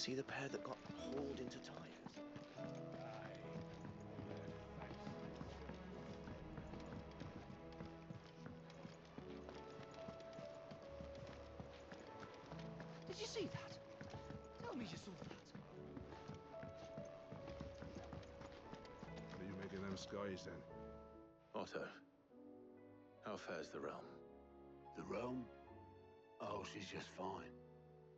see the pair that got hauled into Tyres? Did you see that? Tell me you saw that. What are you making them skies, then? Otto, how fares the realm? The realm? Oh, she's just fine.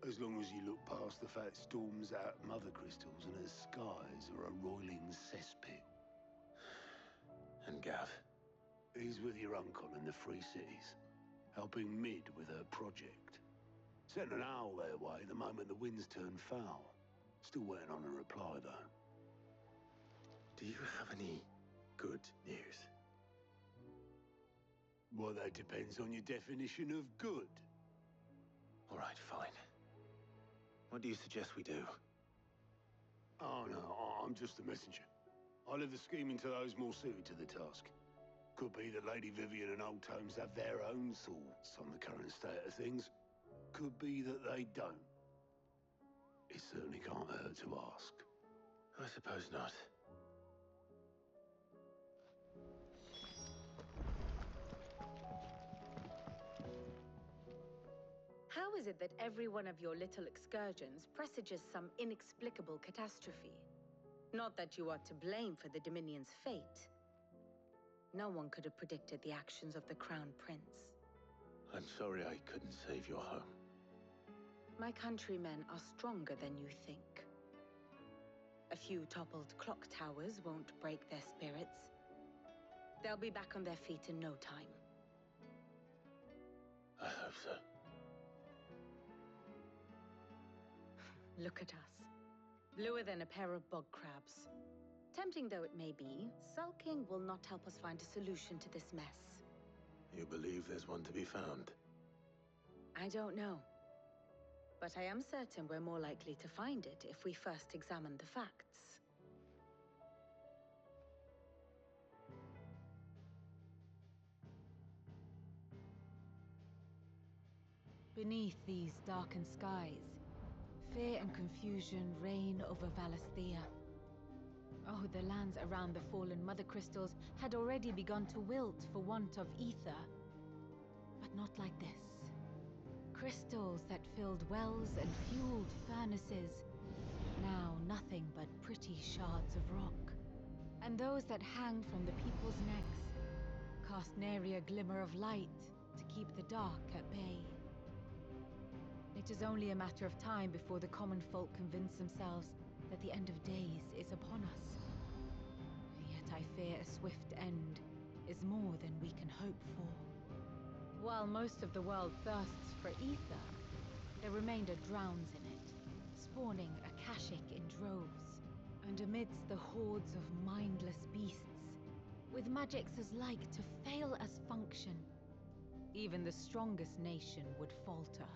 As long as you look past the fat storms out Mother Crystals and her skies are a roiling cesspit. And Gav? He's with your uncle in the Free Cities, helping Mid with her project. Sent an owl their way the moment the winds turned foul. Still waiting on a reply, though. Do you have any good news? Well, that depends on your definition of good. All right, fine. What do you suggest we do? Oh, no, I'm just a messenger. I leave the scheming to those more suited to the task. Could be that Lady Vivian and Old Tomes have their own thoughts on the current state of things. Could be that they don't. It certainly can't hurt to ask. I suppose not. How is it that every one of your little excursions presages some inexplicable catastrophe? Not that you are to blame for the Dominion's fate. No one could have predicted the actions of the Crown Prince. I'm sorry I couldn't save your home. My countrymen are stronger than you think. A few toppled clock towers won't break their spirits. They'll be back on their feet in no time. I hope so. Look at us. Bluer than a pair of bog crabs. Tempting though it may be, sulking will not help us find a solution to this mess. You believe there's one to be found? I don't know. But I am certain we're more likely to find it if we first examine the facts. Beneath these darkened skies, fear and confusion reign over Valisthea. Oh, the lands around the fallen Mother Crystals had already begun to wilt for want of ether. But not like this. Crystals that filled wells and fueled furnaces, now nothing but pretty shards of rock. And those that hang from the people's necks cast nary a glimmer of light to keep the dark at bay. It is only a matter of time before the common folk convince themselves that the end of days is upon us. Yet I fear a swift end is more than we can hope for. While most of the world thirsts for ether, the remainder drowns in it, spawning Akashic in droves. And amidst the hordes of mindless beasts, with magics as like to fail as function, even the strongest nation would falter.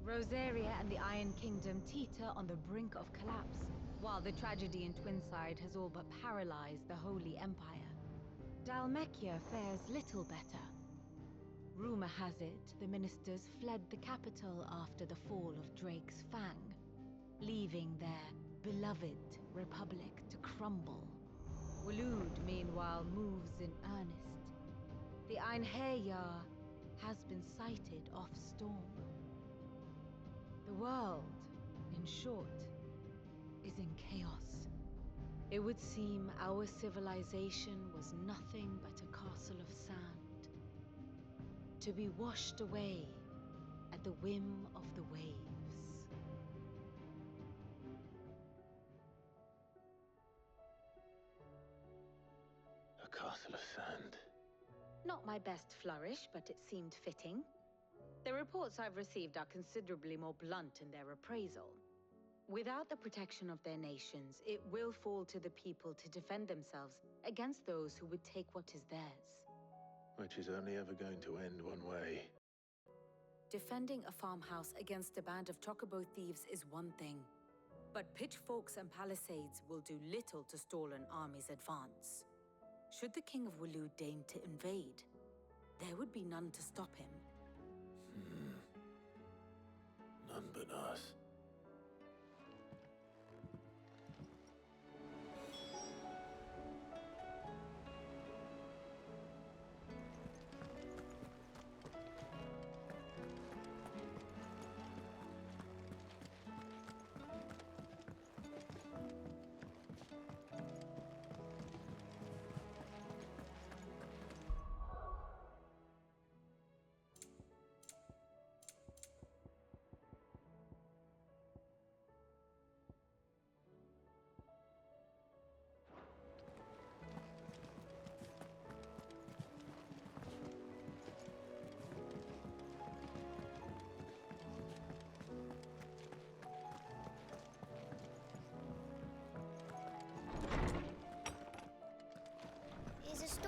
Rosaria and the Iron Kingdom teeter on the brink of collapse, while the tragedy in Twinside has all but paralyzed the Holy Empire. Dhalmekia fares little better. Rumor has it the ministers fled the capital after the fall of Drake's Fang, leaving their beloved republic to crumble. Waloed, meanwhile, moves in earnest. The Einherjar has been sighted off Storm. The world, in short, is in chaos. It would seem our civilization was nothing but a castle of sand, to be washed away at the whim of the waves. A castle of sand. Not my best flourish, but it seemed fitting. The reports I've received are considerably more blunt in their appraisal. Without the protection of their nations, it will fall to the people to defend themselves against those who would take what is theirs. Which is only ever going to end one way. Defending a farmhouse against a band of chocobo thieves is one thing, but pitchforks and palisades will do little to stall an army's advance. Should the King of Waloed deign to invade, there would be none to stop him. None but us.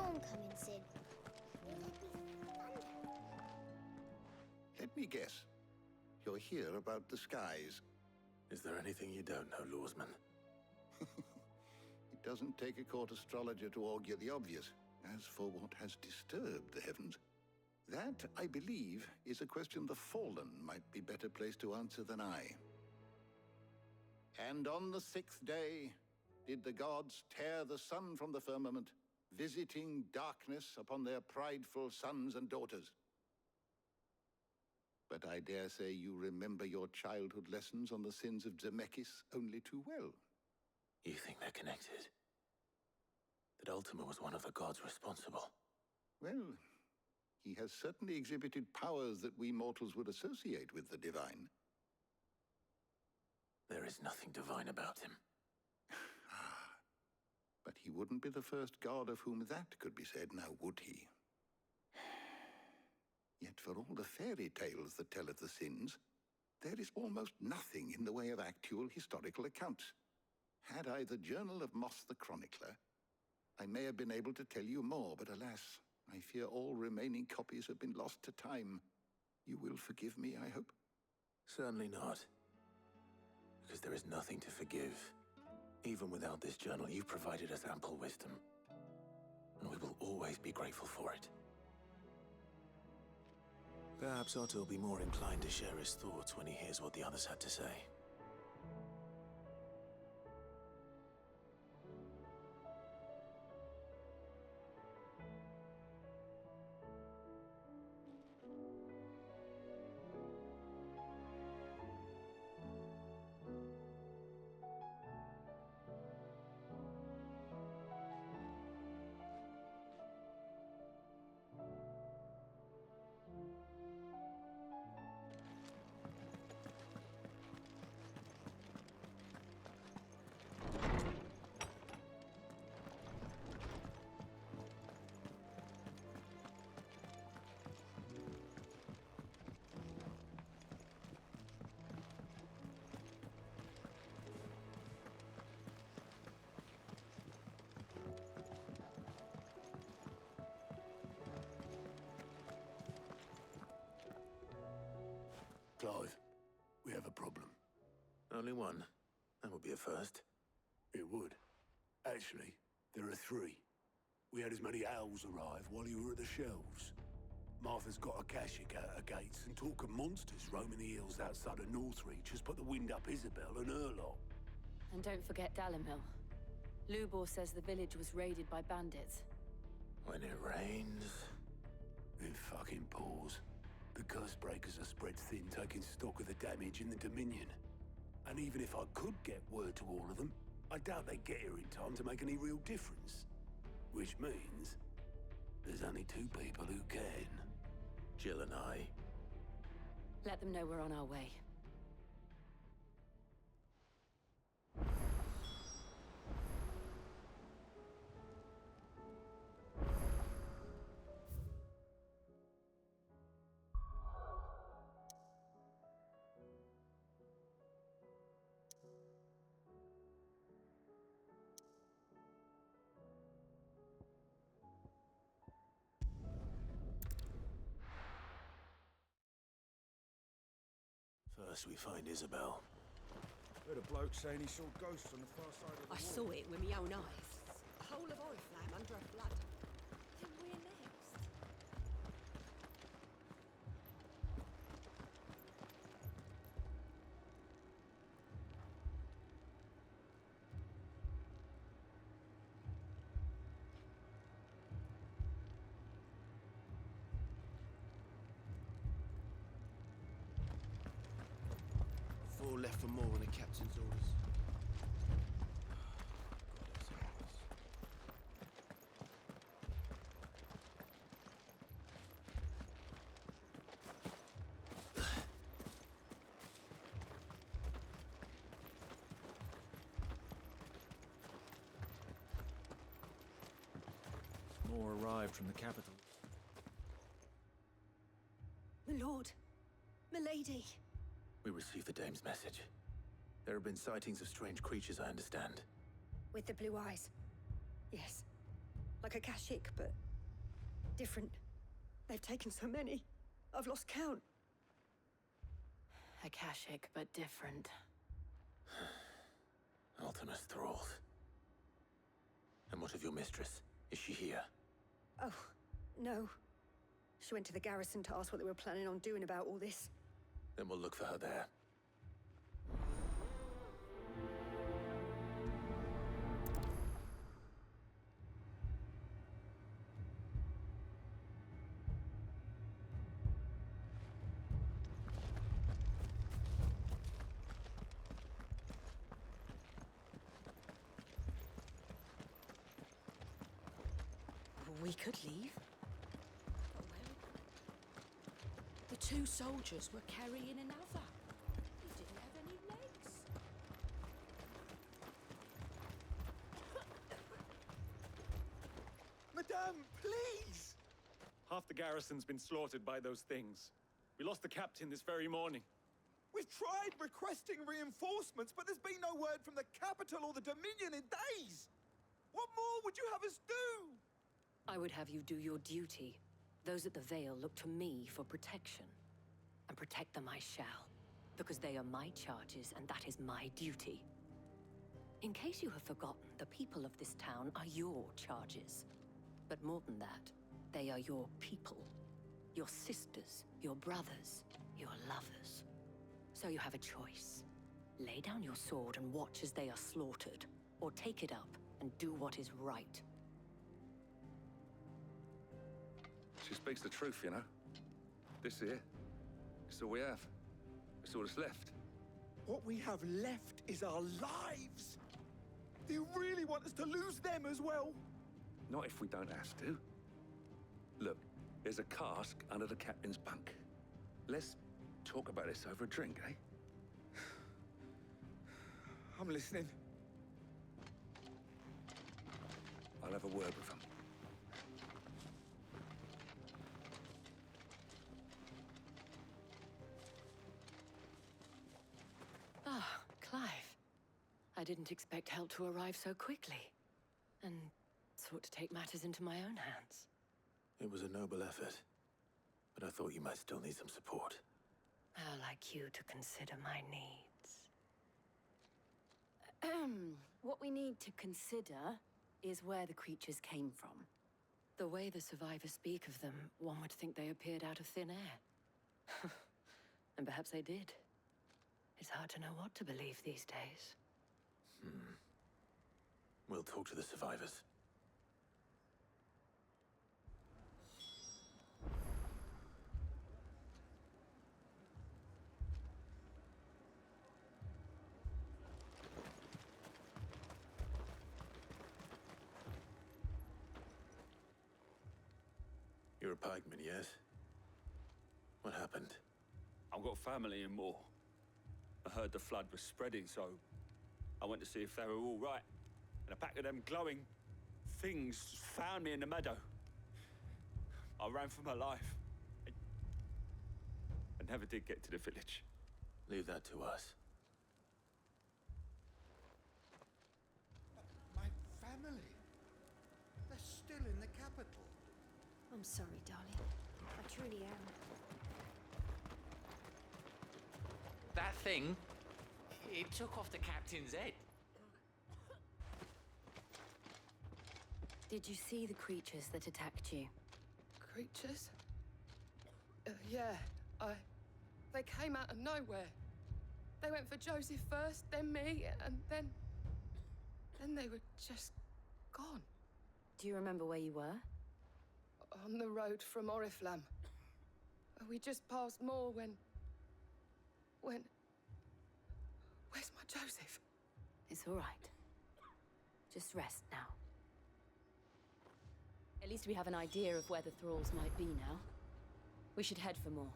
storm coming soon. Will there be thunder? Let me guess. You're here about the skies. Is there anything you don't know, Lawsman? It doesn't take a court astrologer to augur the obvious. As for what has disturbed the heavens, that, I believe, is a question the Fallen might be better placed to answer than I. And on the 6th day did the gods tear the sun from the firmament, visiting darkness upon their prideful sons and daughters. But I dare say you remember your childhood lessons on the sins of Zemeckis only too well. You think they're connected? That Ultima was one of the gods responsible? Well, he has certainly exhibited powers that we mortals would associate with the divine. There is nothing divine about him. But he wouldn't be the first god of whom that could be said, now would he? Yet for all the fairy tales that tell of the sins, there is almost nothing in the way of actual historical accounts. Had I the Journal of Moss the Chronicler, I may have been able to tell you more, but alas, I fear all remaining copies have been lost to time. You will forgive me, I hope? Certainly not. Because there is nothing to forgive. Even without this journal, you've provided us ample wisdom. And we will always be grateful for it. Perhaps Otto will be more inclined to share his thoughts when he hears what the others had to say. Clive, we have a problem. Only one. That would be a first. It would. Actually, there are 3. We had as many owls arrive while you were at the shelves. Martha's got a Akashic out her gates, and talk of monsters roaming the hills outside of Northreach has put the wind up Isabel and her lot. And don't forget Dalimil. Lubor says the village was raided by bandits. When it rains... It fucking pours. The Cursebreakers are spread thin, taking stock of the damage in the Dominion. And even if I could get word to all of them, I doubt they'd get here in time to make any real difference. Which means there's only 2 people who can. Jill and I. Let them know we're on our way. First we find Isabel. Heard a bloke saying he saw ghosts on the far side of the I wall. saw it with my own eyes. A whole of Oriflamme under a flood. Then we're next. Four left for more on the captain's orders. More arrived from the capital. My lord. Milady. We received the dame's message. There have been sightings of strange creatures, I understand. With the blue eyes. Yes. Like a Kashyyyk, but different. They've taken so many. I've lost count. Akashic, but different. Ultimus thralls. And what of your mistress? Is she here? Oh, no. She went to the garrison to ask what they were planning on doing about all this. Then we'll look for her there. We could leave. But where? The two soldiers were carrying another. He didn't have any legs. Madame, please! Half the garrison's been slaughtered by those things. We lost the captain this very morning. We've tried requesting reinforcements, but there's been no word from the capital or the Dominion in days! What more would you have us do? I would have you do your duty. Those at the Vale look to me for protection. And protect them I shall. Because they are my charges, and that is my duty. In case you have forgotten, the people of this town are your charges. But more than that, they are your people. Your sisters, your brothers, your lovers. So you have a choice. Lay down your sword and watch as they are slaughtered. Or take it up and do what is right. She speaks the truth, you know. This here, it's all we have. It's all that's left. What we have left is our lives! Do you really want us to lose them as well? Not if we don't have to. Look, there's a cask under the captain's bunk. Let's talk about this over a drink, eh? I'm listening. I'll have a word with him. Ah, Clive. I didn't expect help to arrive so quickly. And sought to take matters into my own hands. It was a noble effort, but I thought you might still need some support. How like you to consider my needs. What we need to consider is where the creatures came from. The way the survivors speak of them, one would think they appeared out of thin air. And perhaps they did. It's hard to know what to believe these days. We'll talk to the survivors. You're a pikeman, yes? What happened? I've got family in Moor. I heard the flood was spreading, so I went to see if they were all right. And a pack of them glowing things found me in the meadow. I ran for my life. I never did get to the village. Leave that to us. My family. They're still in the capital. I'm sorry, darling. I truly am. That thing, it took off the captain's head. Did you see the creatures that attacked you? Creatures? Yeah, They came out of nowhere. They went for Joseph first, then me, and then they were just gone. Do you remember where you were? On the road from Oriflamme. We just passed Moor when... Where's my Joseph? It's all right. Just rest now. At least we have an idea of where the thralls might be now. We should head for more.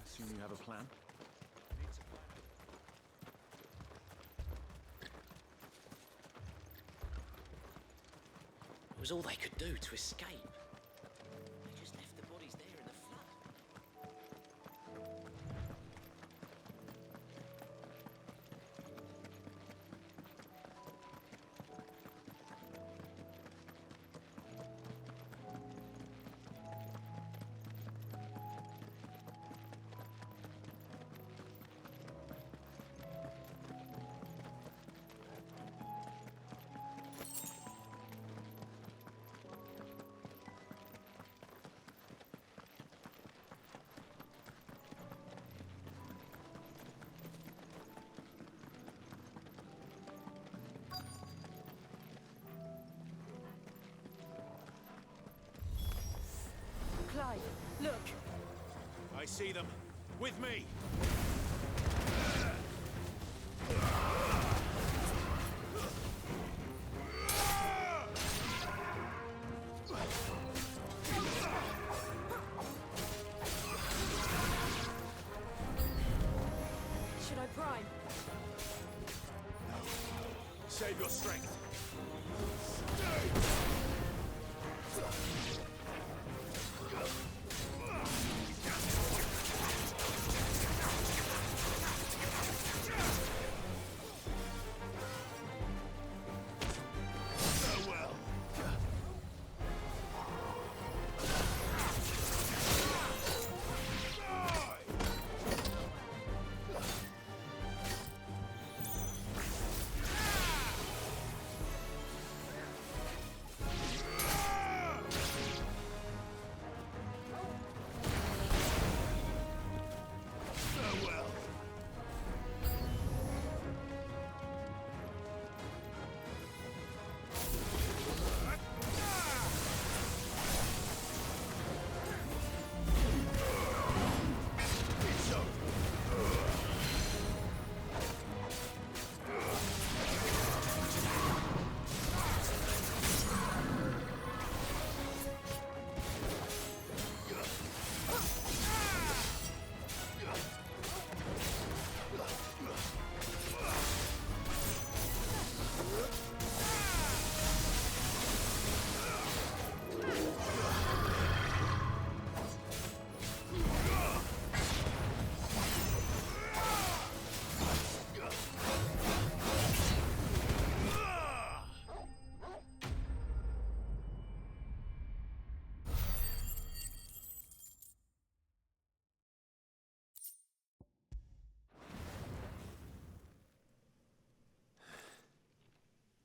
Assume you have a plan? was all they could do to escape. They just left the bodies there in the flood. Clive, look! I see them. With me! Should I prime? Save your strength.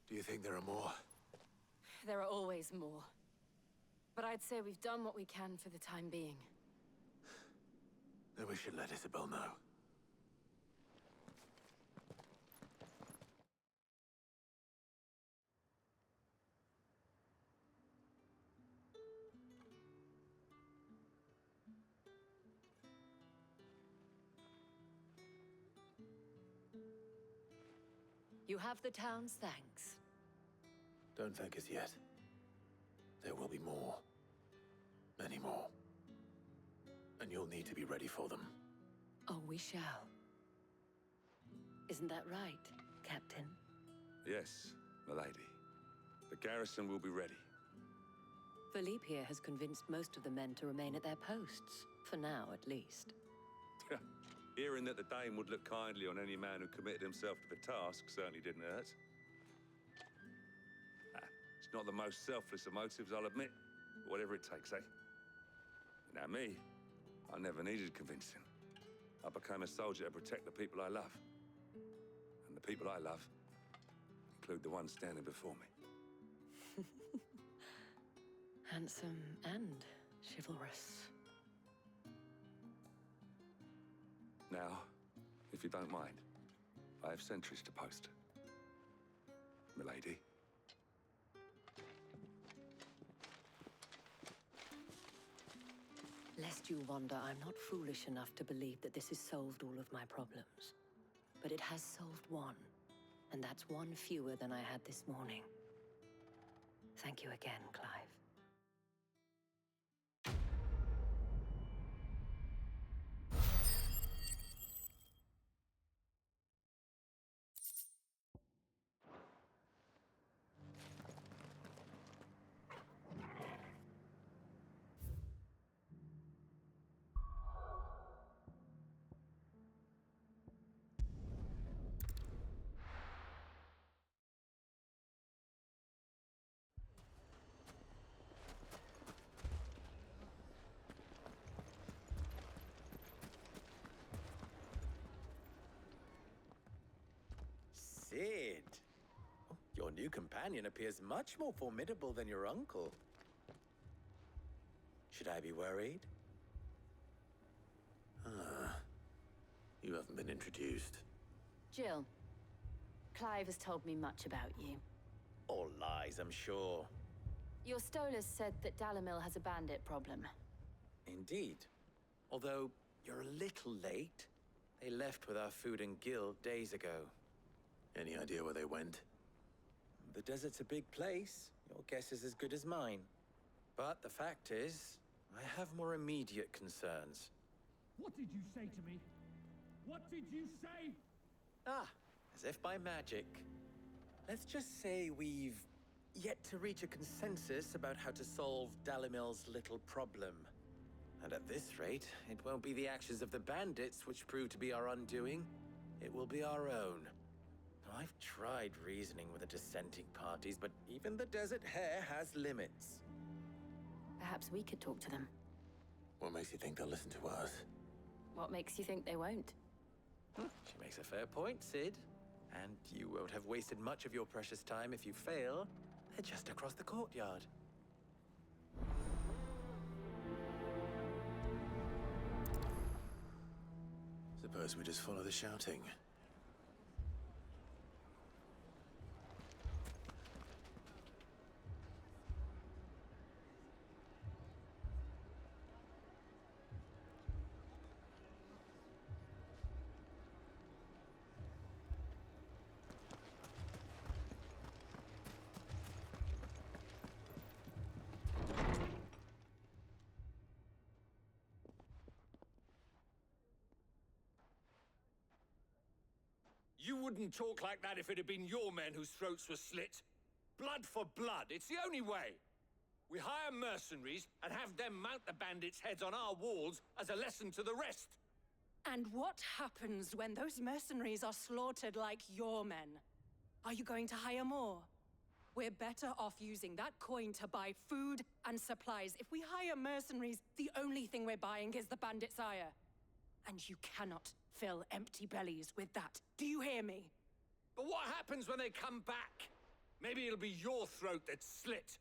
Do you think there are more? There are always more. But I'd say we've done what we can for the time being. Then we should let Isabel know. You have the town's thanks. Don't thank us yet. There will be more. Many more. And you'll need to be ready for them. Oh, we shall. Isn't that right, Captain? Yes, milady. The garrison will be ready. Philippe here has convinced most of the men to remain at their posts. For now, at least. Hearing that the Dane would look kindly on any man who committed himself to the task certainly didn't hurt. It's not the most selfless of motives, I'll admit. But whatever it takes, eh? Now me, I never needed convincing. I became a soldier to protect the people I love. And the people I love include the ones standing before me. Handsome and chivalrous. Now, if you don't mind, I have sentries to post. Milady. Lest you wonder, I'm not foolish enough to believe that this has solved all of my problems. But it has solved one, and that's one fewer than I had this morning. Thank you again, Clive. new companion appears much more formidable than your uncle. Should I be worried? Ah, you haven't been introduced. Jill, Clive has told me much about you. All lies, I'm sure. Your Stolas said that Dalimil has a bandit problem. Indeed. Although, you're a little late. They left with our food and guild days ago. Any idea where they went? The desert's a big place. Your guess is as good as mine. But the fact is, I have more immediate concerns. What did you say to me? What did you say? Ah, as if by magic. Let's just say we've yet to reach a consensus about how to solve Dalimil's little problem. And at this rate, it won't be the actions of the bandits which prove to be our undoing. It will be our own. I've tried reasoning with the dissenting parties, but even the Desert Hare has limits. Perhaps we could talk to them. What makes you think they'll listen to us? What makes you think they won't? She makes a fair point, Sid. And you won't have wasted much of your precious time if you fail. They're just across the courtyard. Suppose we just follow the shouting. You wouldn't talk like that if it had been your men whose throats were slit. Blood for blood, it's the only way. We hire mercenaries and have them mount the bandits' heads on our walls as a lesson to the rest. And what happens when those mercenaries are slaughtered like your men? Are you going to hire more? We're better off using that coin to buy food and supplies. If we hire mercenaries, the only thing we're buying is the bandits' ire. And you cannot fill empty bellies with that. Do you hear me? But what happens when they come back? Maybe it'll be your throat that's slit.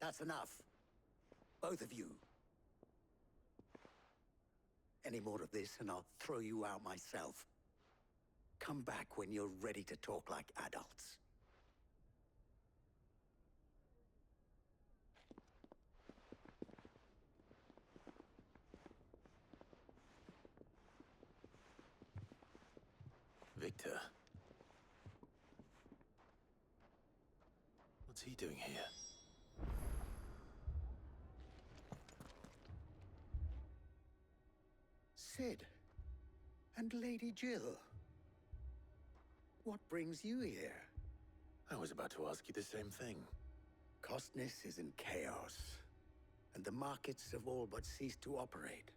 That's enough. Both of you. Any more of this and I'll throw you out myself. Come back when you're ready to talk like adults. Victor. What's he doing here? Sid. And Lady Jill. What brings you here? I was about to ask you the same thing. Costness is in chaos, and the markets have all but ceased to operate.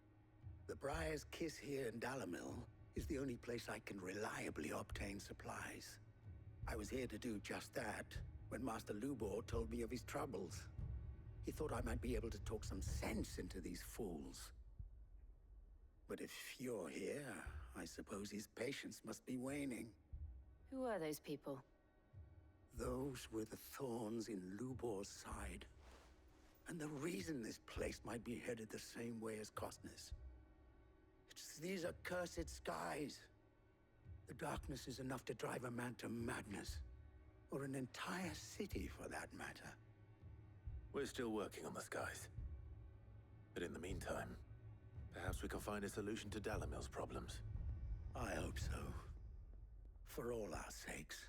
The Briar's Kiss here in Dalimil is the only place I can reliably obtain supplies. I was here to do just that when Master Lubor told me of his troubles. He thought I might be able to talk some sense into these fools. But if you're here, I suppose his patience must be waning. Who are those people? Those were the thorns in Lubor's side. And the reason this place might be headed the same way as Costness. It's these accursed skies. The darkness is enough to drive a man to madness. Or an entire city, for that matter. We're still working on the skies. But in the meantime, perhaps we can find a solution to Dalimil's problems. I hope so. For all our sakes.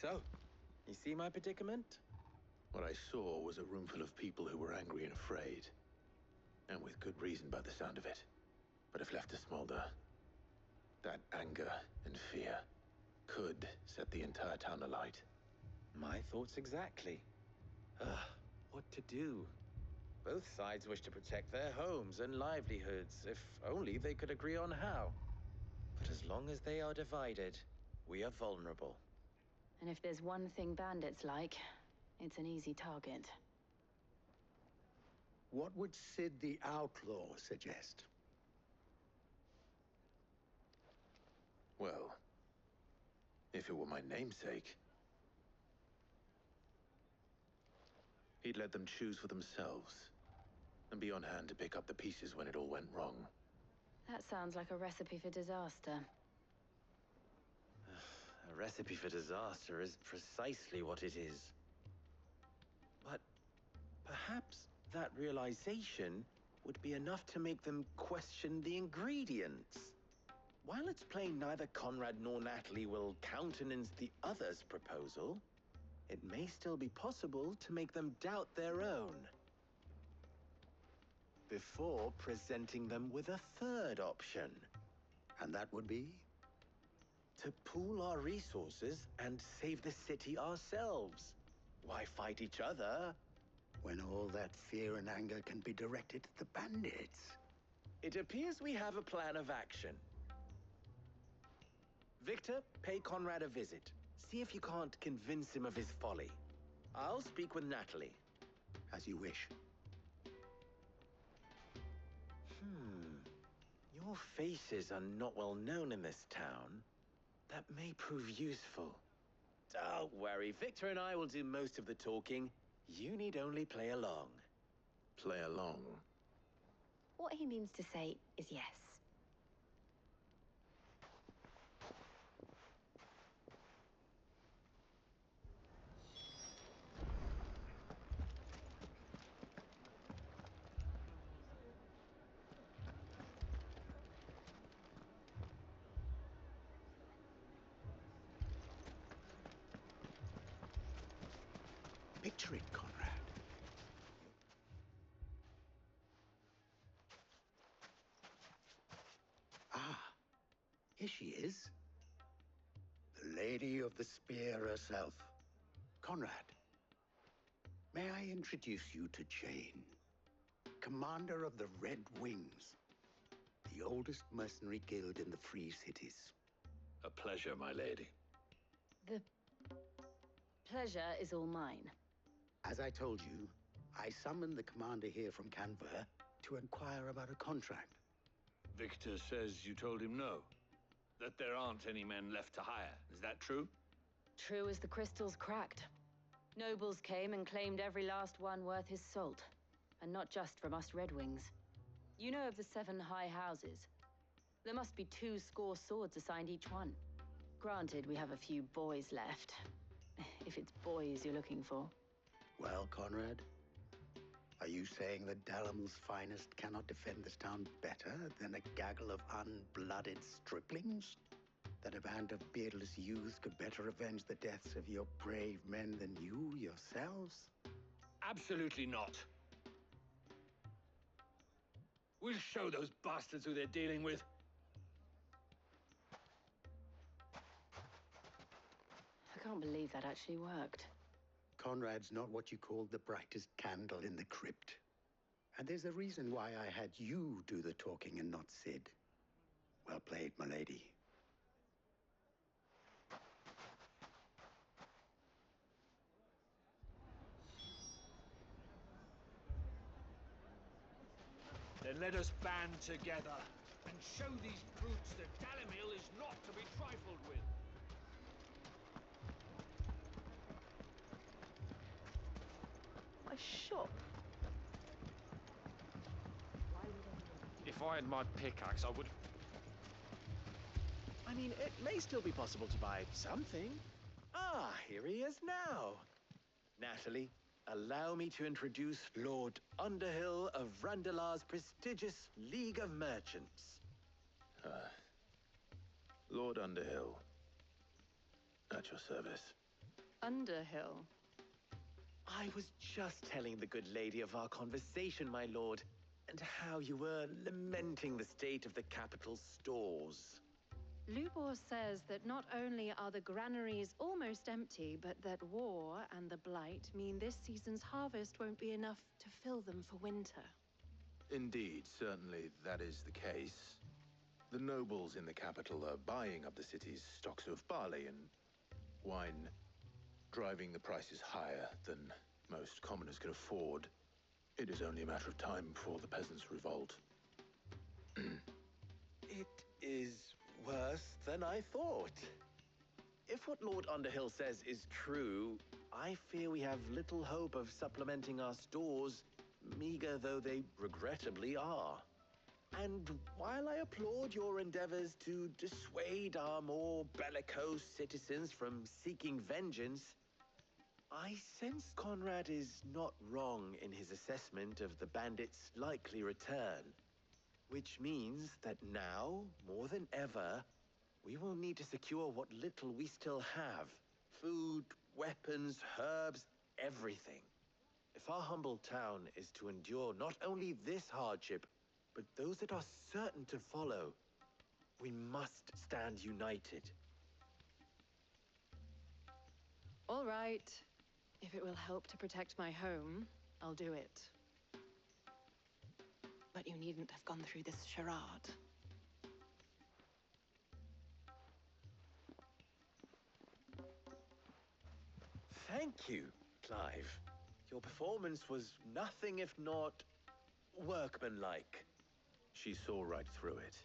So, You see my predicament? What I saw was a room full of people who were angry and afraid. And with good reason by the sound of it. But if left to smolder, that anger and fear could set the entire town alight. My thoughts exactly. What to do? Both sides wish to protect their homes and livelihoods, if only they could agree on how. But as long as they are divided, we are vulnerable. And if there's one thing bandits like, it's an easy target. What would Sid the Outlaw suggest? Well, if it were my namesake, he'd let them choose for themselves and be on hand to pick up the pieces when it all went wrong. That sounds like a recipe for disaster. A recipe for disaster is precisely what it is. But perhaps that realization would be enough to make them question the ingredients. While it's plain neither Conrad nor Natalie will countenance the other's proposal, it may still be possible to make them doubt their own. Before presenting them with a third option. And that would be? To pool our resources and save the city ourselves. Why fight each other? When all that fear and anger can be directed at the bandits. It appears we have a plan of action. Victor, pay Conrad a visit. See if you can't convince him of his folly. I'll speak with Natalie. As you wish. Your faces are not well known in this town. That may prove useful. Don't worry, Victor and I will do most of the talking. You need only play along. Play along? What he means to say is yes. Picture it, Conrad. Ah, here she is. The Lady of the Spear herself. Conrad, may I introduce you to Jane, commander of the Red Wings, the oldest mercenary guild in the Free Cities. A pleasure, my lady. The pleasure is all mine. As I told you, I summoned the commander here from Canberra to inquire about a contract. Victor says you told him no. That there aren't any men left to hire. Is that true? True as the crystals cracked. Nobles came and claimed every last one worth his salt. And not just from us Red Wings. You know of the 7 high houses. There must be 2 score swords assigned each one. Granted, we have a few boys left. If it's boys you're looking for. Well, Conrad, are you saying that Dalimil's finest cannot defend this town better than a gaggle of unblooded striplings? That a band of beardless youths could better avenge the deaths of your brave men than you yourselves? Absolutely not. We'll show those bastards who they're dealing with. I can't believe that actually worked. Conrad's not what you call the brightest candle in the crypt. And there's a reason why I had you do the talking and not Sid. Well played, my lady. Then let us band together and show these brutes that Dalimil is not to be trifled with. My shop. If I had my pickaxe, I would... I mean, it may still be possible to buy something. Ah, here he is now. Natalie, allow me to introduce Lord Underhill of Randalar's prestigious League of Merchants. Lord Underhill. At your service. Underhill. I was just telling the good lady of our conversation, my lord, and how you were lamenting the state of the capital's stores. Lubor says that not only are the granaries almost empty, but that war and the Blight mean this season's harvest won't be enough to fill them for winter. Indeed, certainly that is the case. The nobles in the capital are buying up the city's stocks of barley and wine, driving the prices higher than most commoners can afford. It is only a matter of time before the peasants revolt. It is worse than I thought. If what Lord Underhill says is true, I fear we have little hope of supplementing our stores, meager though they regrettably are. And while I applaud your endeavors to dissuade our more bellicose citizens from seeking vengeance, I sense Conrad is not wrong in his assessment of the bandits' likely return. Which means that now, more than ever, we will need to secure what little we still have. Food, weapons, herbs, everything. If our humble town is to endure not only this hardship, but those that are certain to follow, we must stand united. All right. If it will help to protect my home, I'll do it. But you needn't have gone through this charade. Thank you, Clive. Your performance was nothing if not workmanlike. She saw right through it.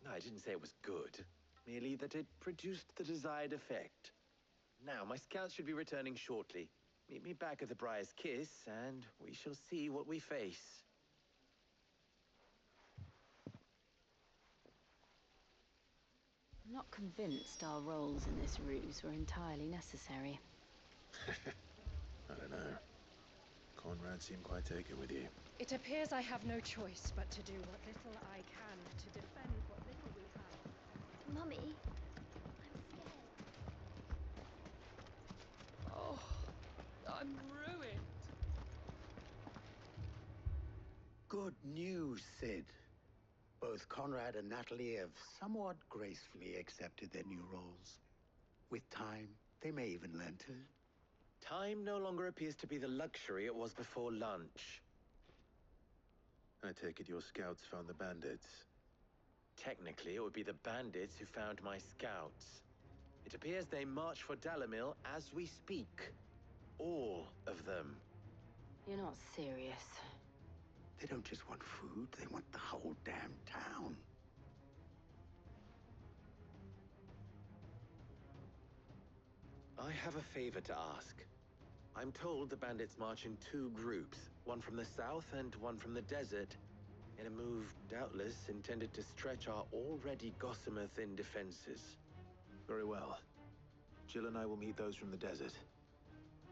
No, I didn't say it was good. Merely that it produced the desired effect. Now, my scouts should be returning shortly. Meet me back at the Briar's Kiss, and we shall see what we face. I'm not convinced our roles in this ruse were entirely necessary. I don't know. Conrad seemed quite taken with you. It appears I have no choice but to do what little I can to defend what little we have. Mummy, I'm scared. Oh, I'm ruined. Good news, Sid. Both Conrad and Natalie have somewhat gracefully accepted their new roles. With time, they may even learn to. Time no longer appears to be the luxury it was before lunch. I take it your scouts found the bandits. Technically, it would be the bandits who found my scouts. It appears they march for Dalimil as we speak. All of them. You're not serious. They don't just want food, they want the whole damn town. I have a favor to ask. I'm told the bandits march in 2 groups, one from the south and one from the desert, in a move doubtless intended to stretch our already gossamer-thin defenses. Very well. Jill and I will meet those from the desert.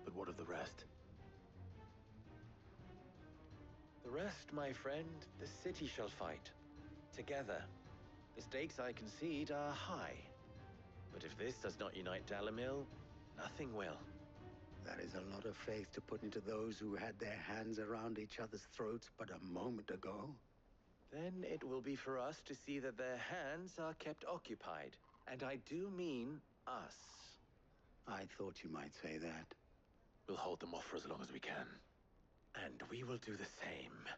But what of the rest? The rest, my friend, the city shall fight. Together. The stakes, I concede, are high. But if this does not unite Dalimil, nothing will. That is a lot of faith to put into those who had their hands around each other's throats but a moment ago. Then it will be for us to see that their hands are kept occupied. And I do mean us. I thought you might say that. We'll hold them off for as long as we can. And we will do the same.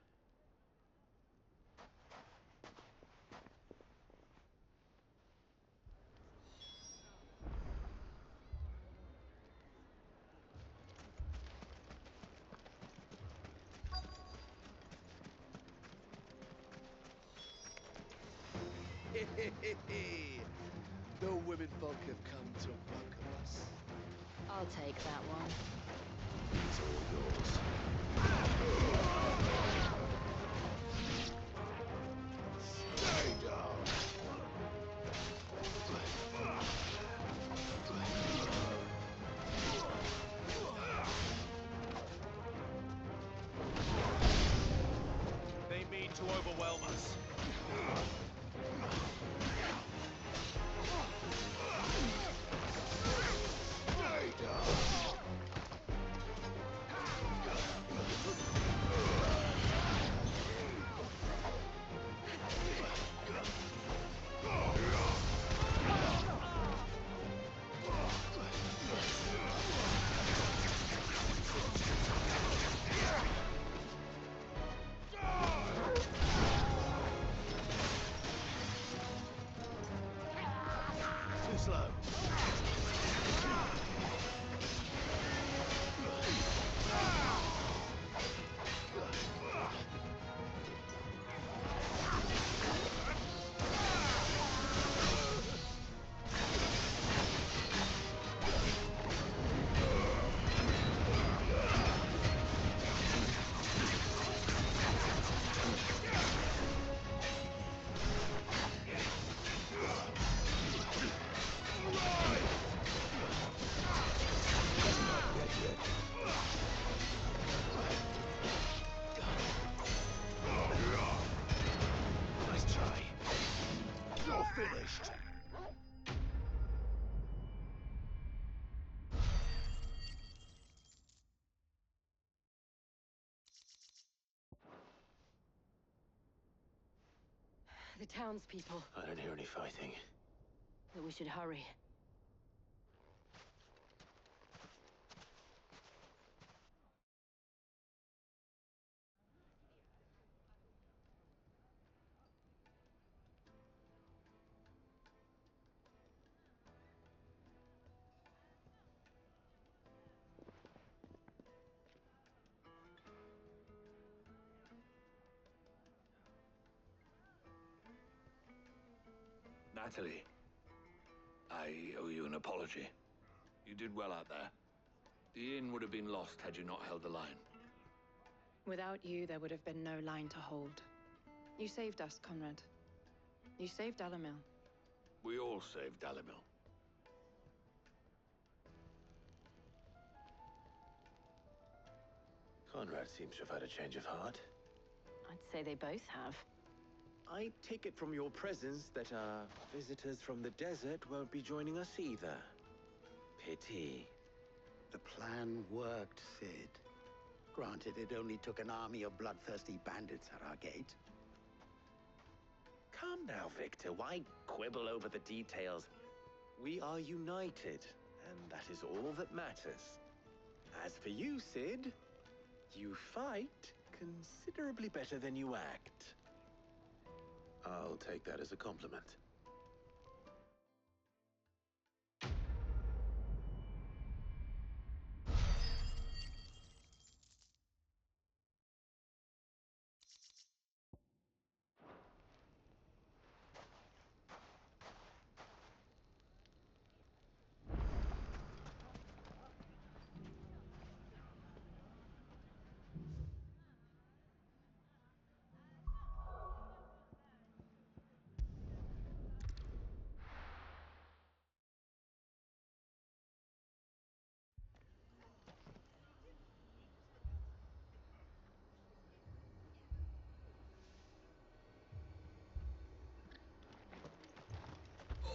The women folk have come to welcome us. I'll take that one. It's all yours. Stay down! They mean to overwhelm us. Stay down! slow. Nice try. You're finished. The townspeople. I don't hear any fighting. That we should hurry. Natalie, I owe you an apology. You did well out there. The inn would have been lost had you not held the line. Without you, there would have been no line to hold. You saved us, Conrad. You saved Dalimil. We all saved Dalimil. Conrad seems to have had a change of heart. I'd say they both have. I take it from your presence that our visitors from the desert won't be joining us either. Pity. The plan worked, Sid. Granted, it only took an army of bloodthirsty bandits at our gate. Calm now, Victor. Why quibble over the details? We are united, and that is all that matters. As for you, Sid, you fight considerably better than you act. I'll take that as a compliment.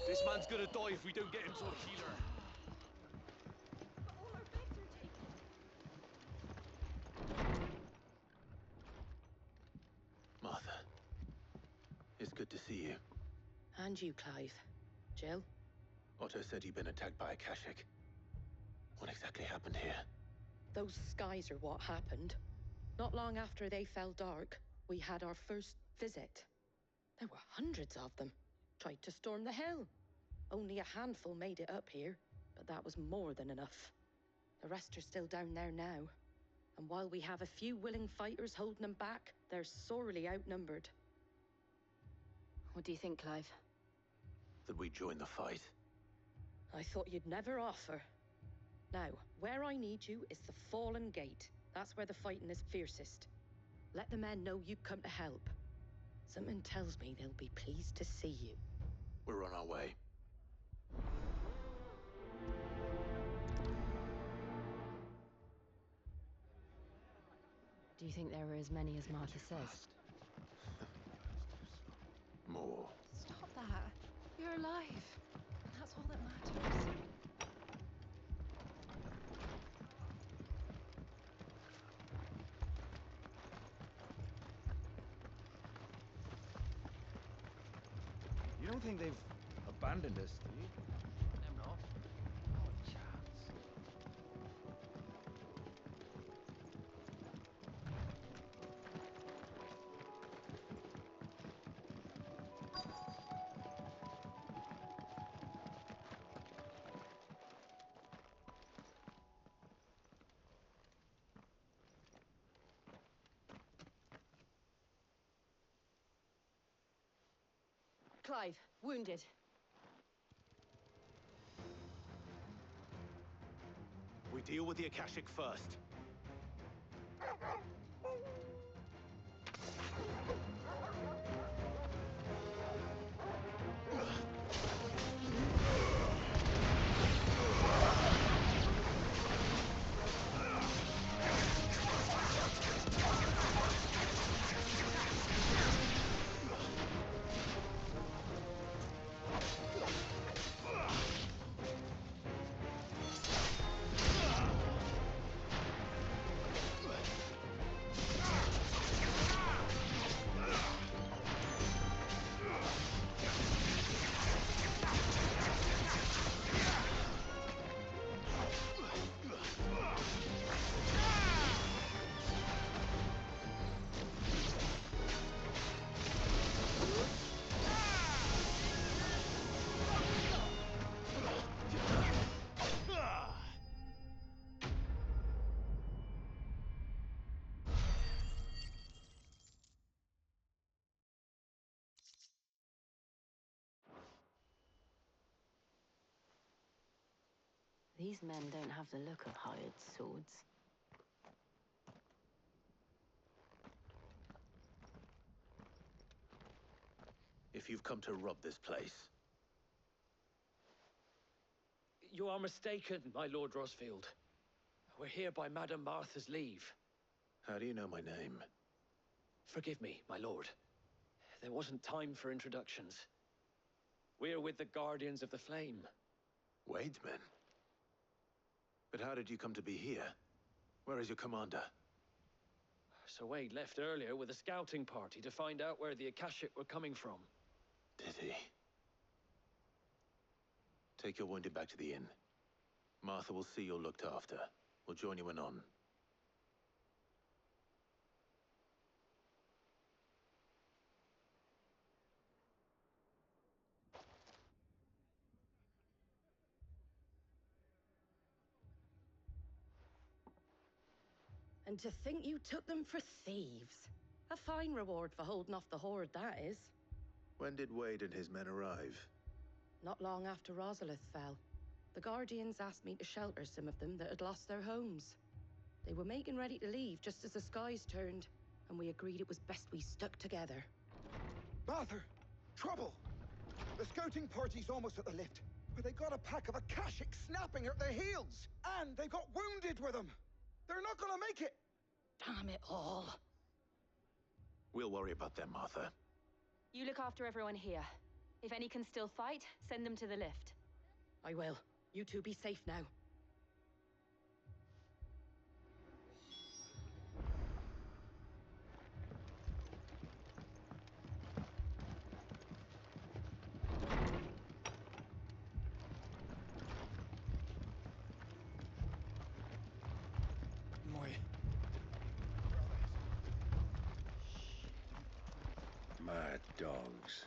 This man's gonna die if we don't get him to a healer. Martha, it's good to see you. And you, Clive. Jill? Otto said you'd been attacked by a Kashik. What exactly happened here? Those skies are what happened. Not long after they fell dark, we had our first visit. There were hundreds of them. Tried to storm the hill. Only a handful made it up here, but that was more than enough. The rest are still down there now. And while we have a few willing fighters holding them back, they're sorely outnumbered. What do you think, Clive? That we join the fight? I thought you'd never offer. Now, where I need you is the Fallen Gate. That's where the fighting is fiercest. Let the men know you've come to help. Something tells me they'll be pleased to see you. We're on our way. Do you think there are as many as Martha says? More. Stop that. You're alive. That's all that matters. You don't think they've abandoned us, do you? Them not. Not a chance. Clive, wounded. We deal with the Akashic first. These men don't have the look of hired swords. If you've come to rob this place, You are mistaken, my Lord Rosfield. We're here by Madame Martha's leave. how do you know my name? Forgive me, my lord. There wasn't time for introductions. We're with the Guardians of the Flame. Wade's men? But how did you come to be here? Where is your commander? Sir Wade left earlier with a scouting party to find out where the Akashic were coming from. Did he? Take your wounded back to the inn. Martha will see you're looked after. We'll join you anon. And to think you took them for thieves. A fine reward for holding off the horde, that is. When did Wade and his men arrive? Not long after Rosalith fell. The Guardians asked me to shelter some of them that had lost their homes. They were making ready to leave just as the skies turned, and we agreed it was best we stuck together. Martha! Trouble! The scouting party's almost at the lift, but they got a pack of Akashic snapping at their heels! And they've got wounded with them! They're not gonna make it! Damn it all. We'll worry about them, Martha. You look after everyone here. If any can still fight, send them to the lift. I will. You two be safe now. Mad dogs.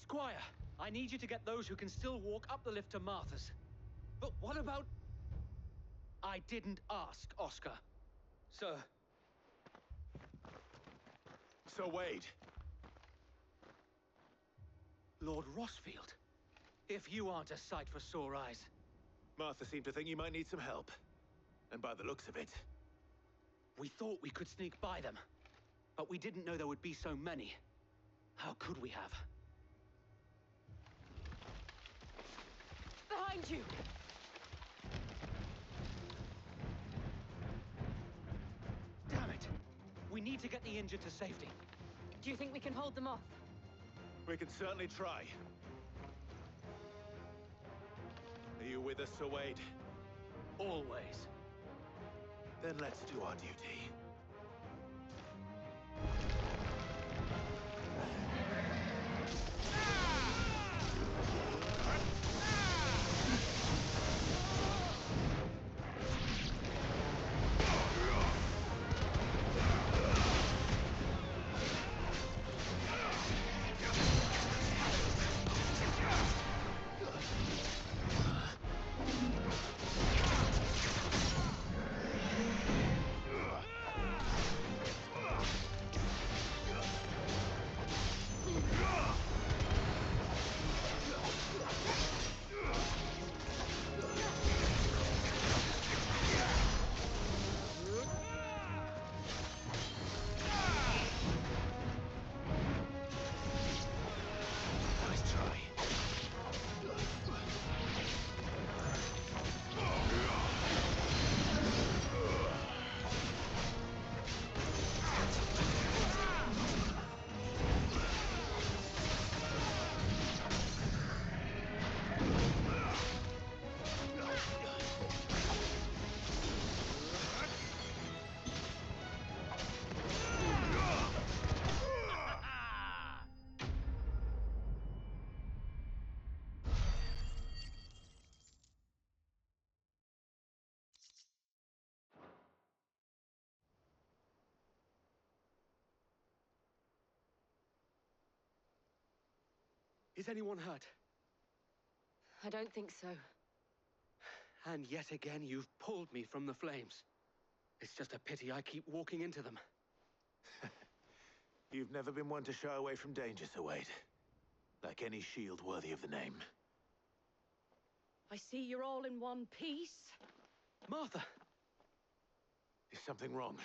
Squire, I need you to get those who can still walk up the lift to Martha's. But what about... I didn't ask, Oscar. Sir. Sir Wade. Lord Rosfield. If you aren't a sight for sore eyes. Martha seemed to think you might need some help. And by the looks of it... We thought we could sneak by them. But we didn't know there would be so many. How could we have? Behind you! Damn it! We need to get the injured to safety. Do you think we can hold them off? We can certainly try. Are you with us, Sir Wade? Always. Then let's do our duty. Is anyone hurt? I don't think so. And yet again, you've pulled me from the flames. It's just a pity I keep walking into them. You've never been one to shy away from danger, Sir Wade. Like any shield worthy of the name. I see you're all in one piece. Martha! Is something wrong?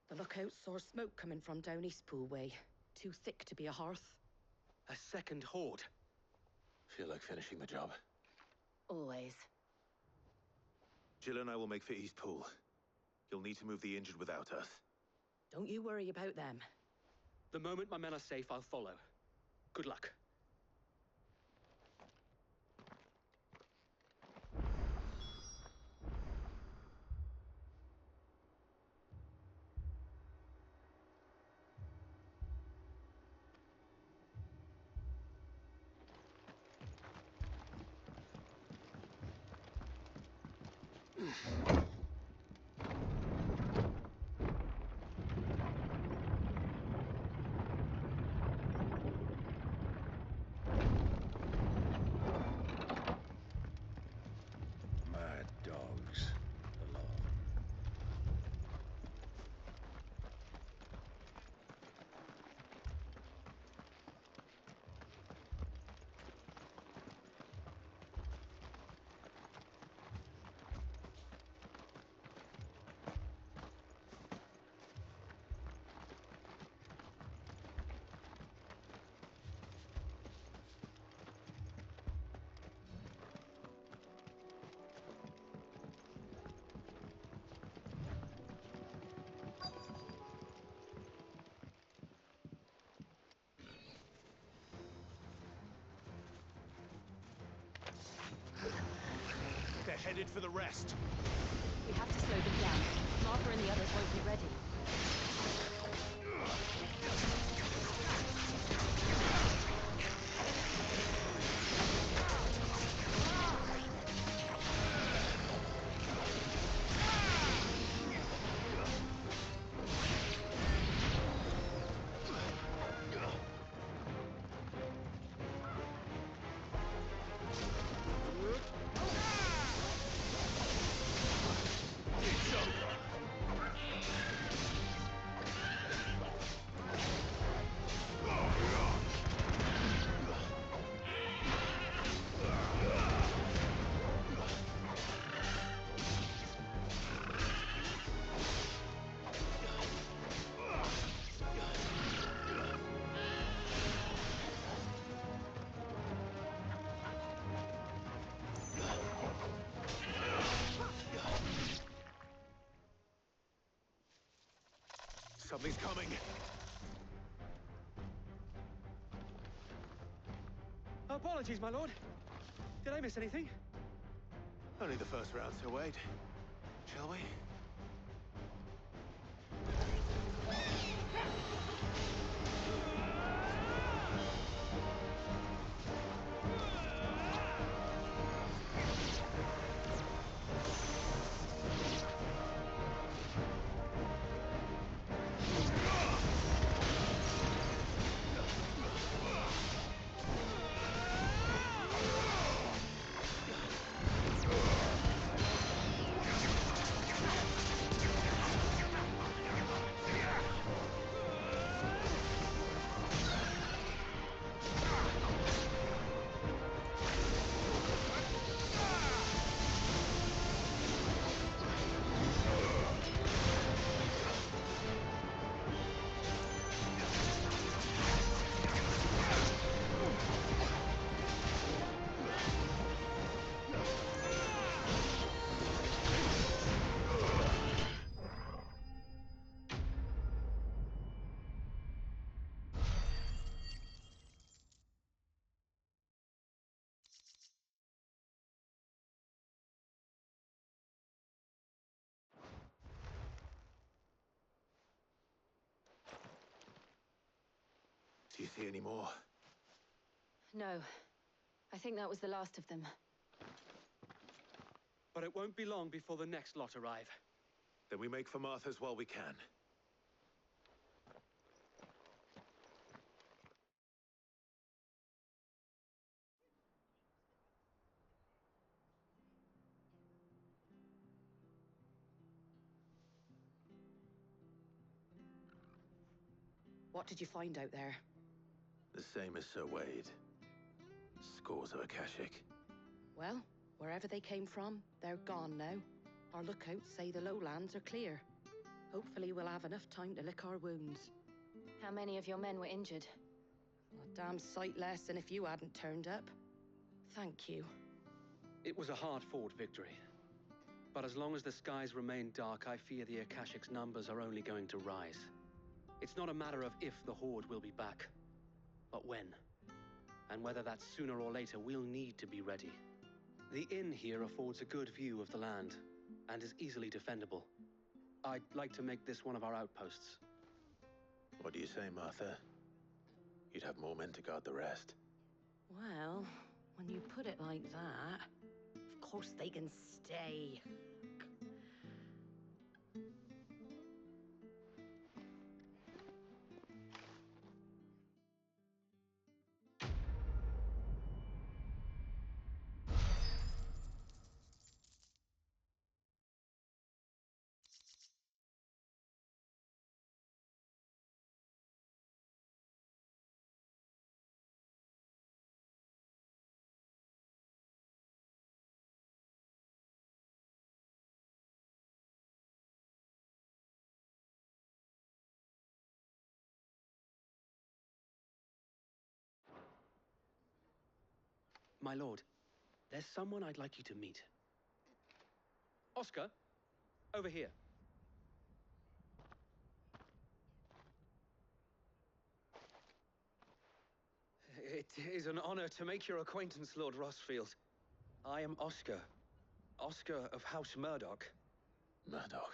The lookout saw smoke coming from down Eastpool way. Too thick to be a hearth. A second horde. Feel like finishing the job. Always. Jill and I will make for Eastpool. You'll need to move the injured without us. Don't you worry about them. The moment my men are safe, I'll follow. Good luck. Mad dogs. The law. They're headed for the rest. We have to slow them down. Martha and the others won't be ready. Something's coming. Apologies, my lord. Did I miss anything? Only the first round, Sir Wade. Shall we? Do you see any more? No. I think that was the last of them. But it won't be long before the next lot arrive. Then we make for Martha's while we can. What did you find out there? The same as Sir Wade. Scores of Akashic. Well, wherever they came from, they're gone now. Our lookouts say the lowlands are clear. Hopefully we'll have enough time to lick our wounds. How many of your men were injured? A damn sight less than if you hadn't turned up. Thank you. It was a hard-fought victory. But as long as the skies remain dark, I fear the Akashic's numbers are only going to rise. It's not a matter of if the Horde will be back, but when. And whether that's sooner or later, we'll need to be ready. The inn here affords a good view of the land, and is easily defendable. I'd like to make this one of our outposts. What do you say, Martha? You'd have more men to guard the rest. Well, when you put it like that, of course they can stay. My lord, there's someone I'd like you to meet. Oscar, over here. It is an honor to make your acquaintance, Lord Rossfield. I am Oscar. Oscar of House Murdoch. Murdoch?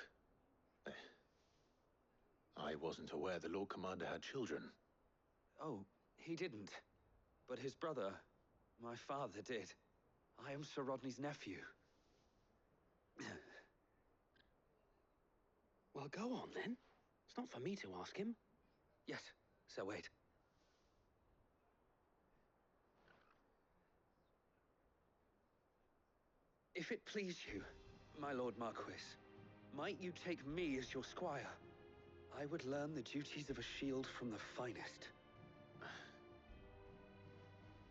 I wasn't aware the Lord Commander had children. Oh, he didn't. But his brother, my father, did. I am Sir Rodney's nephew. Well, go on, then. It's not for me to ask him. Yes, Sir Wade. If it please you, my Lord Marquis, might you take me as your squire? I would learn the duties of a shield from the finest.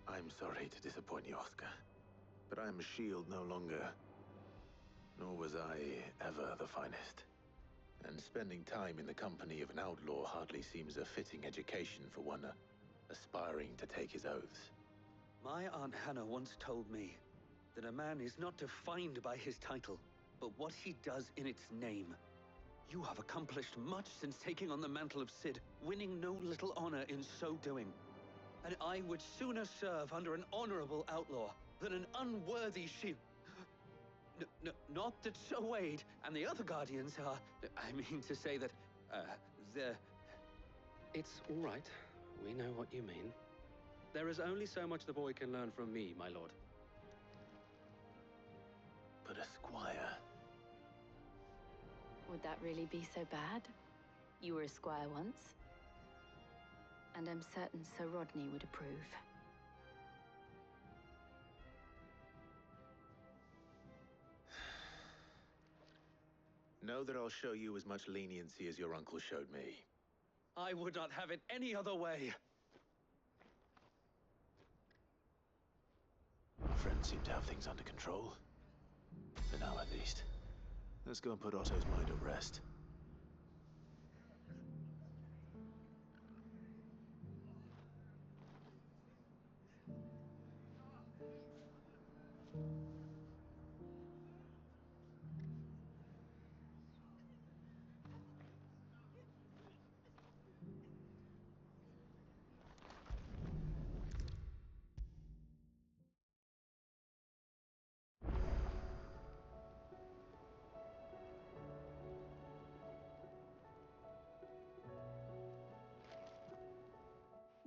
I'm sorry to disappoint you, Oscar. But I'm a shield no longer. Nor was I ever the finest. And spending time in the company of an outlaw hardly seems a fitting education for one aspiring to take his oaths. My Aunt Hannah once told me that a man is not defined by his title, but what he does in its name. You have accomplished much since taking on the mantle of Cid, winning no little honor in so doing. And I would sooner serve under an honorable outlaw than an unworthy shield. Not that Sir Wade and the other Guardians are... I mean to say that, they're... It's all right. We know what you mean. There is only so much the boy can learn from me, my lord. But a squire... Would that really be so bad? You were a squire once. And I'm certain Sir Rodney would approve. Know that I'll show you as much leniency as your uncle showed me. I would not have it any other way. Our friends seem to have things under control. For now, at least. Let's go and put Otto's mind at rest.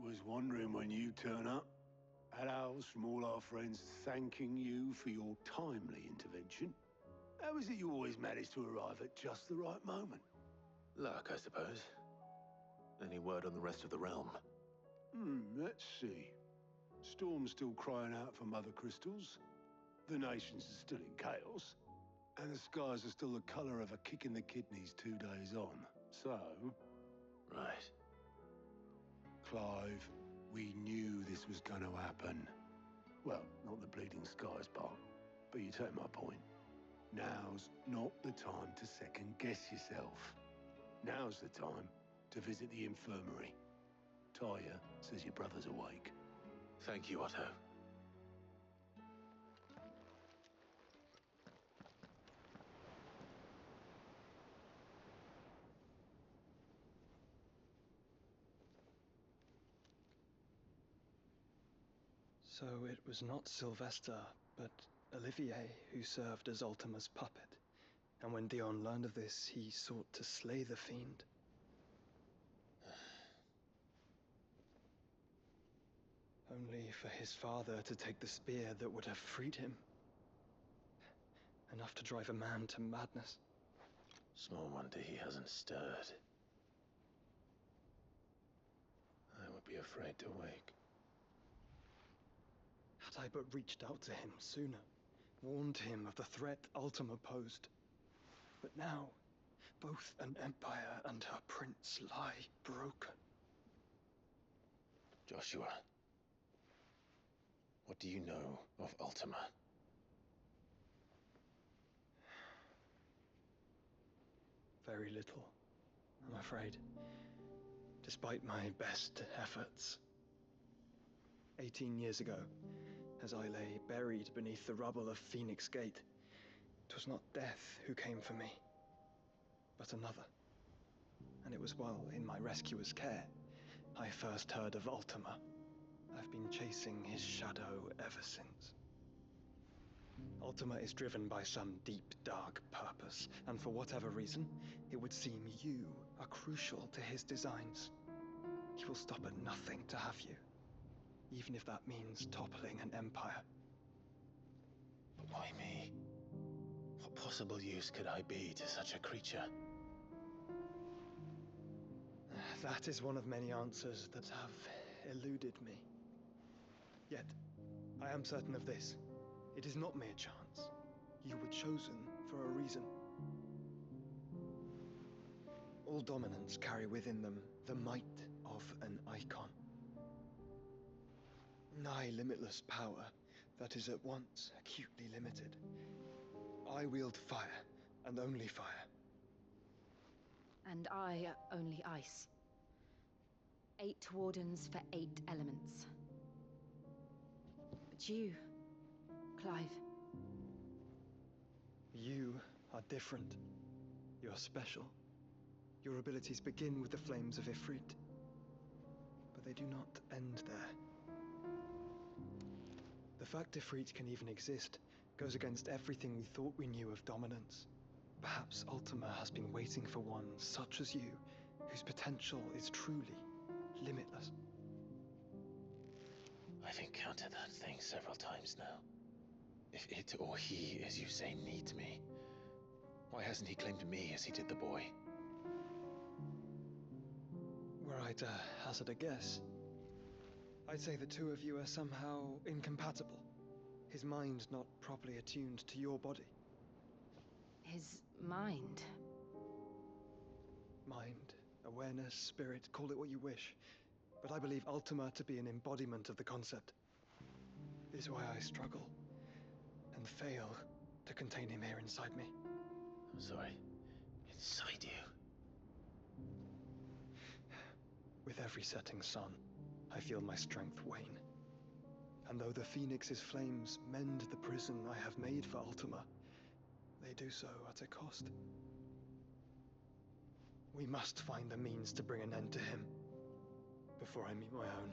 Was wondering when you turn up. Had owls from all our friends thanking you for your timely intervention. How is it you always manage to arrive at just the right moment? Luck, I suppose. Any word on the rest of the realm? Let's see. Storm's still crying out for Mother Crystals. The nations are still in chaos. And the skies are still the color of a kick in the kidneys 2 days on. So... Right. Clive, we knew this was going to happen. Well, not the Bleeding Skies part, but you take my point. Now's not the time to second-guess yourself. Now's the time to visit the infirmary. Talia says your brother's awake. Thank you, Otto. So it was not Sylvester, but Olivier who served as Ultima's puppet. And when Dion learned of this, he sought to slay the fiend. Only for his father to take the spear that would have freed him. Enough to drive a man to madness. Small wonder he hasn't stirred. I would be afraid to wake. Had I but reached out to him sooner, warned him of the threat Ultima posed. But now, both an empire and her prince lie broken. Joshua, what do you know of Ultima? Very little, I'm afraid. Despite my best efforts. 18 years ago, as I lay buried beneath the rubble of Phoenix Gate, 'twas not death who came for me, but another. And it was while in my rescuer's care, I first heard of Ultima. I've been chasing his shadow ever since. Ultima is driven by some deep, dark purpose, and for whatever reason, it would seem you are crucial to his designs. He will stop at nothing to have you, even if that means toppling an empire. But why me? What possible use could I be to such a creature? That is one of many answers that have eluded me. Yet, I am certain of this. It is not mere chance. You were chosen for a reason. All dominants carry within them the might of an icon. Nigh limitless power that is at once acutely limited. I wield fire, and only fire. And I only ice. 8 wardens for 8 elements. But you, Clive. You are different. You're special. Your abilities begin with the flames of Ifrit. But they do not end there. The fact Ifrit can even exist goes against everything we thought we knew of dominance. Perhaps Ultima has been waiting for one such as you, whose potential is truly limitless. I've encountered that thing several times now. If it or he, as you say, needs me, why hasn't he claimed me as he did the boy? Were I to hazard a guess, I'd say the two of you are somehow incompatible. His mind not properly attuned to your body. His mind? Mind, awareness, spirit, call it what you wish. But I believe Ultima to be an embodiment of the concept. It is why I struggle and fail to contain him here inside me. I'm sorry. Inside you? With every setting sun, I feel my strength wane. And though the Phoenix's flames mend the prison I have made for Ultima, they do so at a cost. We must find the means to bring an end to him before I meet my own.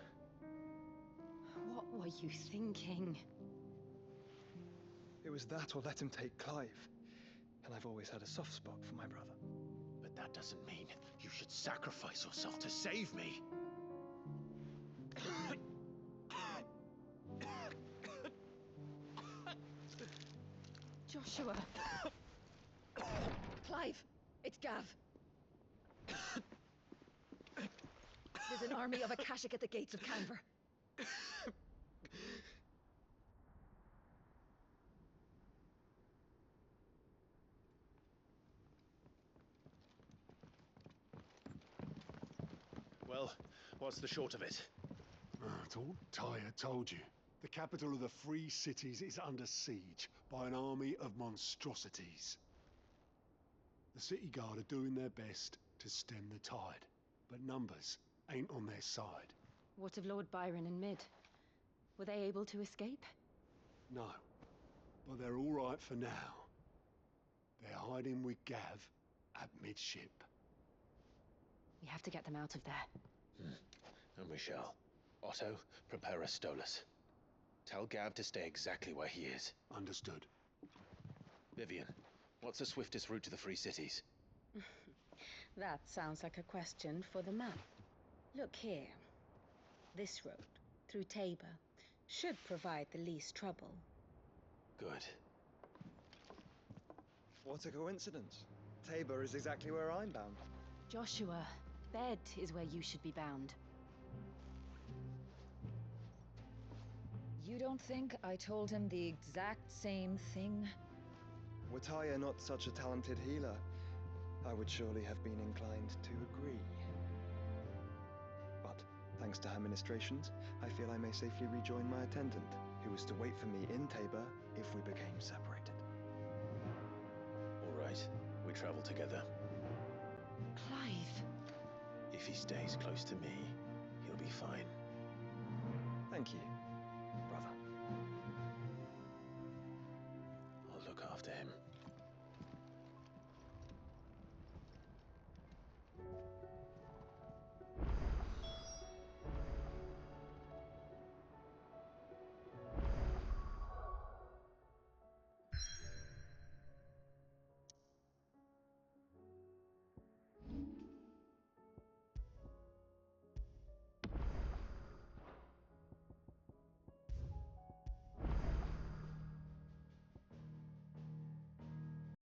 What were you thinking? It was that or let him take Clive. And I've always had a soft spot for my brother. But that doesn't mean you should sacrifice yourself to save me. Joshua! Clive! It's Gav! There's an army of Akashic at the gates of Canver. Well, What's the short of it? It's all Tyre told you. The capital of the Free Cities is under siege by an army of monstrosities. The City Guard are doing their best to stem the tide, but numbers ain't on their side. What of Lord Byron and Mid? Were they able to escape? No, but they're all right for now. They're hiding with Gav at midship. We have to get them out of there. And we shall. Otto, prepare a Stolas. Tell Gav to stay exactly where he is. Understood. Vivian, what's the swiftest route to the Free Cities? That sounds like a question for the map. Look here. This road, through Tabor, should provide the least trouble. Good. What a coincidence. Tabor is exactly where I'm bound. Joshua, Bed is where you should be bound. You don't think I told him the exact same thing? Were Tyre not such a talented healer, I would surely have been inclined to agree. But, thanks to her ministrations, I feel I may safely rejoin my attendant, who was to wait for me in Tabor if we became separated. All right, we travel together. Clive. If he stays close to me, he'll be fine. Thank you.